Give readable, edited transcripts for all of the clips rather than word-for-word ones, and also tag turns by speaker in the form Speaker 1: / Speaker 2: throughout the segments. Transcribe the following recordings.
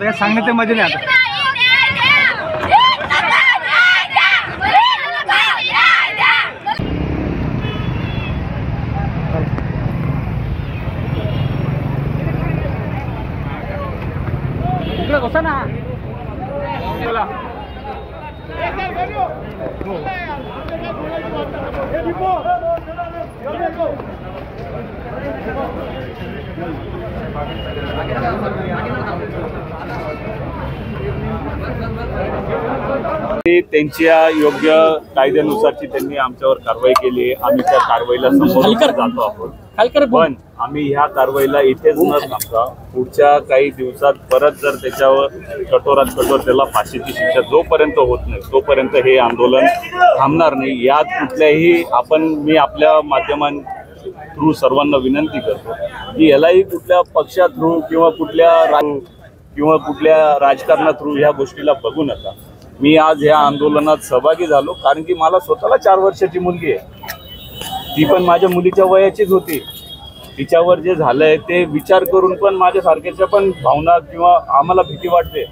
Speaker 1: आता या सांगण्याच्या मध्ये नाही आता.
Speaker 2: कसं ना
Speaker 3: त्यांच्या योग्य कायद्यानुसारची त्यांनी आमच्यावर कारवाई केली. आम्ही त्या कारवाईला समोर जातो आहोत. पण आम्ही ह्या कारवाईला इथेच न थांबता पुढच्या काही दिवसात परत जर त्याच्यावर कठोरात कठोर त्याला फाशीची शिक्षा जोपर्यंत होत नाही तोपर्यंत हे आंदोलन थांबणार नाही. यात कुठल्याही मी आपल्या माध्यमां थ्रू सर्वांना विनंती करतो की यालाही कुठल्या पक्षा थ्रू किंवा कुठल्या राजकारणा थ्रू ह्या गोष्टीला बघू नका. मी आज ह्या आंदोलनात सहभागी झालो कारण की मला स्वतःला 4 वर्षाची मुलगी आहे. ती पण माझ्या मुलीच्या वयाचीच होती. तिच्यावर जे झालंय ते विचार करून पण माझ्यासारख्याच्या पण भावना किंवा आम्हाला भीती वाटते.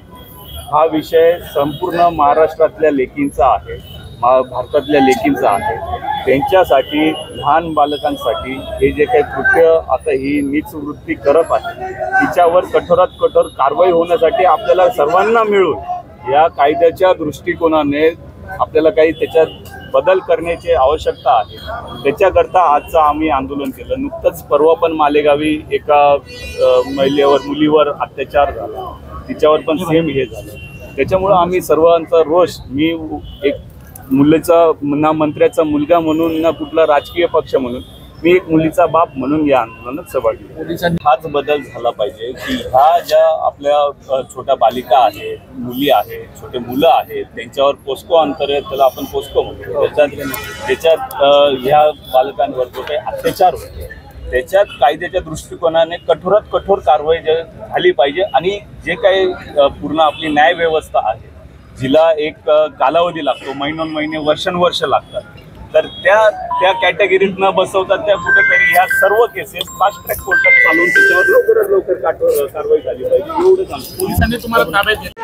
Speaker 3: हा विषय संपूर्ण महाराष्ट्रातल्या लेकींचा आहे, भारतातल्या लेकींचा आहे. त्यांच्यासाठी लहान बालकांसाठी हे जे काही कृत्य आता ही नीच वृत्ती करत आहे तिच्यावर कठोरात कठोर कारवाई होण्यासाठी आपल्याला सर्वांना मिळून या कायद्याच्या दृष्टिकोनाने आपल्याला काही त्याच्यात बदल करण्याची आवश्यकता आहे. त्याच्याकरता आजचं आम्ही आंदोलन केलं. नुकतंच परवा पण मालेगावी एका मुलीवर अत्याचार झाला, तिच्यावर पण सेम हे झालं. त्याच्यामुळं आम्ही सर्वांचा रोष, मी एक ना मंत्र्याचा मुलगा म्हणून ना कुठला राजकीय पक्ष म्हणून, मी एक मुलीचा बाप म्हणून या आंदोलनात सहभागी. हाच बदल झाला पाहिजे की ह्या ज्या आपल्या छोट्या बालिका आहेत, मुली आहेत, छोटे मुलं आहेत, त्यांच्यावर पोस्को अंतर्गत त्याला आपण पोस्को म्हणतो, त्याच्यात ह्या बालकांवर जो काही अत्याचार होतो त्याच्यात कायद्याच्या दृष्टिकोनाने कठोरात कठोर कारवाई झाली पाहिजे. आणि जे काही पूर्ण आपली न्याय व्यवस्था आहे जिला एक कालावधी लागतो, महिने वर्षानुवर्ष लागतात, तर त्या कॅटेगरीत न बसवता त्या कुठेतरी ह्या सर्व केसेस फास्ट ट्रॅक कोर्टात चालवून त्याच्यावर लवकरात लवकर कारवाई झाली पाहिजे. एवढं सांगतो. पोलिसांनी तुम्हाला ताब्यात घेतलं.